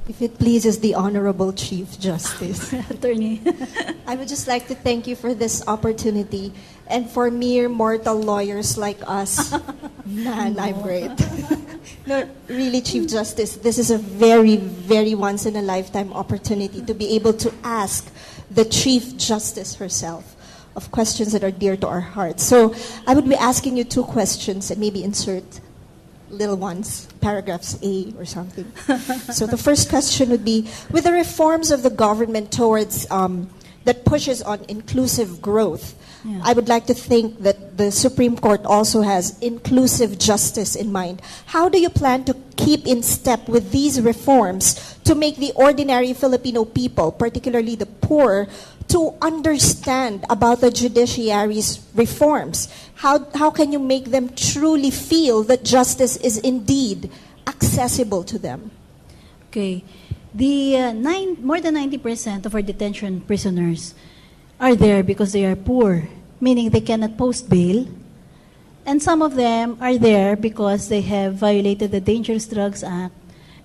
If it pleases the Honorable Chief Justice. Attorney. I would just like to thank you for this opportunity. And for mere mortal lawyers like us, man, I'm great. No, really, Chief Justice, this is a very, very once-in-a-lifetime opportunity to be able to ask the Chief Justice herself of questions that are dear to our hearts. So I would be asking you 2 questions and maybe insert little ones, paragraphs A or something. So the first question would be, with the reforms of the government towards, that pushes on inclusive growth, I would like to think that the Supreme Court also has inclusive justice in mind. How do you plan to keep in step with these reforms to make the ordinary Filipino people, particularly the poor, to understand about the judiciary's reforms? How can you make them truly feel that justice is indeed accessible to them? Okay. The more than 90% of our detention prisoners are there because they are poor, meaning they cannot post bail. And some of them are there because they have violated the Dangerous Drugs Act,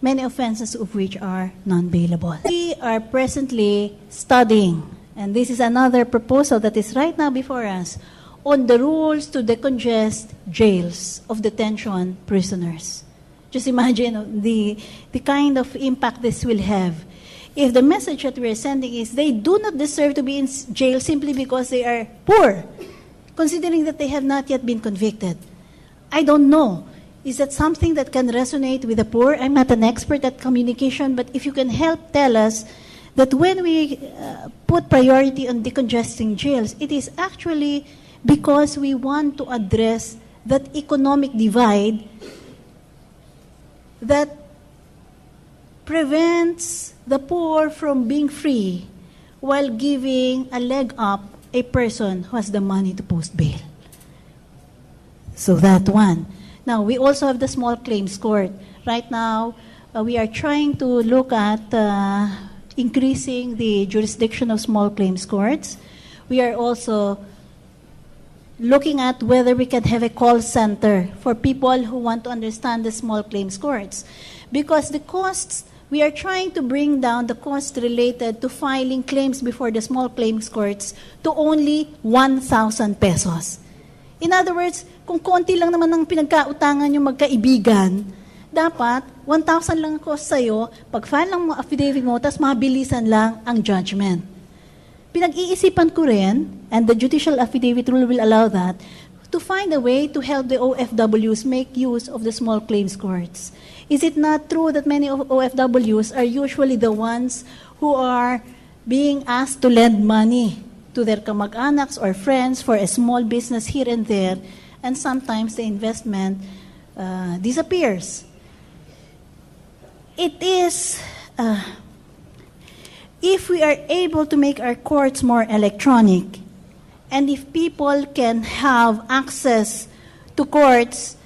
many offenses of which are non-bailable. We are presently studying, and this is another proposal that is right now before us, on the rules to decongest jails of detention prisoners. Just imagine the kind of impact this will have. If the message that we are sending is they do not deserve to be in jail simply because they are poor, considering that they have not yet been convicted. I don't know. Is that something that can resonate with the poor? I'm not an expert at communication, but if you can help tell us that when we put priority on decongesting jails, it is actually because we want to address that economic divide that prevents the poor from being free while giving a leg up a person who has the money to post bail. So that one. Now, we also have the small claims court. Right now, we are trying to look at increasing the jurisdiction of small claims courts. We are also looking at whether we can have a call center for people who want to understand the small claims courts. Because the costs, we are trying to bring down the cost related to filing claims before the small claims courts to only 1,000 pesos. In other words, kung konti lang naman ang pinagkautangan yung magkaibigan, dapat 1,000 lang ang cost sa'yo, pag-file lang mo affidavit mo, tapos mabilisan lang ang judgment. Pinag-iisipan ko rin, and the judicial affidavit rule will allow that, to find a way to help the OFWs make use of the small claims courts. Is it not true that many of OFWs are usually the ones who are being asked to lend money to their kamag-anaks or friends for a small business here and there, and sometimes the investment disappears? It is... if we are able to make our courts more electronic, and if people can have access to courts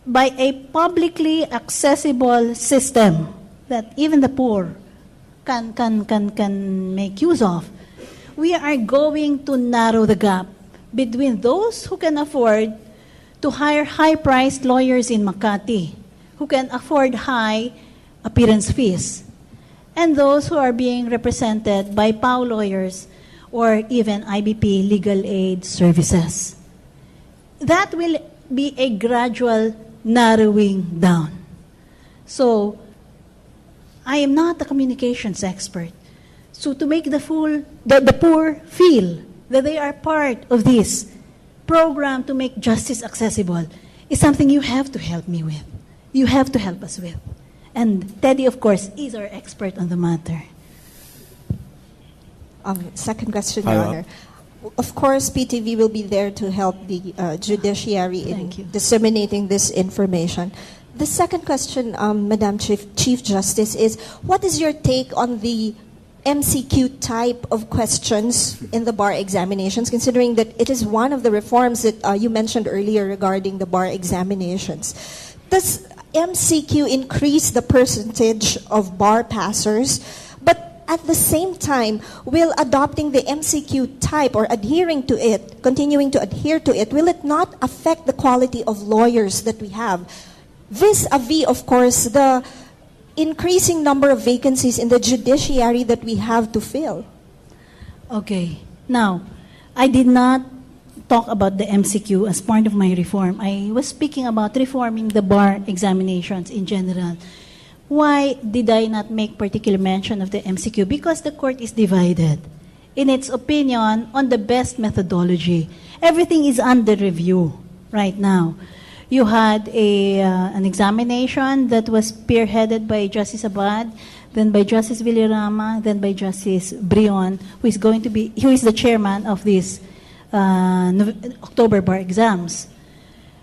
by a publicly accessible system that even the poor can make use of, we are going to narrow the gap between those who can afford to hire high-priced lawyers in Makati, who can afford high appearance fees, and those who are being represented by PAO lawyers or even IBP legal aid services. That will be a gradual narrowing down. So, I am not a communications expert. So to make the poor feel that they are part of this program to make justice accessible is something you have to help me with. You have to help us with. And Teddy, of course, is our expert on the matter. Second question, Your Honor. Of course, PTV will be there to help the judiciary in disseminating this information. The second question, Madam Chief Justice, is what is your take on the MCQ type of questions in the bar examinations, considering that it is one of the reforms that you mentioned earlier regarding the bar examinations? Does MCQ increase the percentage of bar passers, but at the same time, will adopting the MCQ type or adhering to it, continuing to adhere to it, will it not affect the quality of lawyers that we have? Vis-a-vis, of course, the increasing number of vacancies in the judiciary that we have to fill. Okay. Now, I did not talk about the MCQ as part of my reform. I was speaking about reforming the bar examinations in general. Why did I not make particular mention of the MCQ? Because the court is divided in its opinion on the best methodology. Everything is under review right now. You had an examination that was spearheaded by Justice Abad, then by Justice Villarama, then by Justice Brion, who is the chairman of these October bar exams.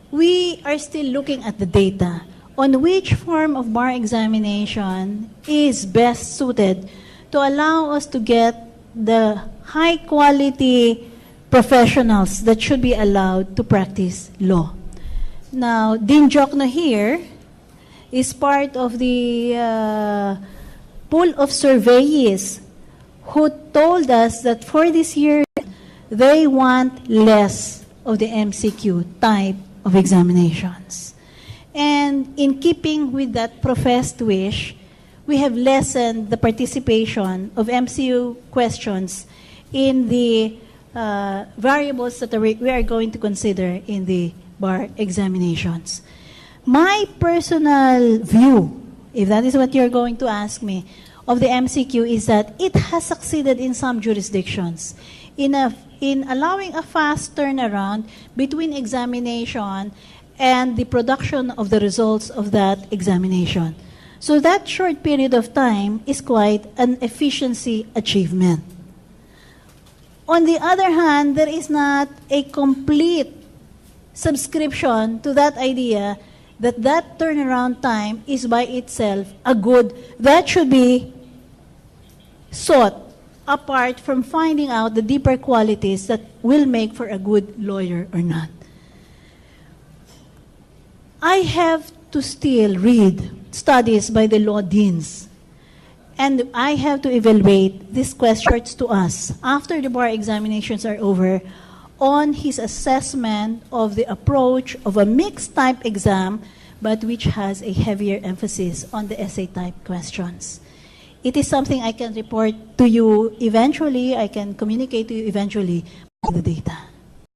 We are still looking at the data on which form of bar examination is best suited to allow us to get the high quality professionals that should be allowed to practice law. Now, Dean Jokno here is part of the pool of surveyees who told us that for this year, they want less of the MCQ type of examinations. And in keeping with that professed wish, we have lessened the participation of MCQ questions in the variables that we are going to consider in the bar examinations. My personal view, if that is what you're going to ask me, of the MCQ is that it has succeeded in some jurisdictions in allowing a fast turnaround between examination and the production of the results of that examination. So that short period of time is quite an efficiency achievement. On the other hand, there is not a complete subscription to that idea that that turnaround time is by itself a good that should be sought apart from finding out the deeper qualities that will make for a good lawyer or not. I have to still read studies by the law deans, and I have to evaluate these questions to us after the bar examinations are over on his assessment of the approach of a mixed type exam, but which has a heavier emphasis on the essay type questions. It is something I can report to you eventually, I can communicate to you eventually by the data.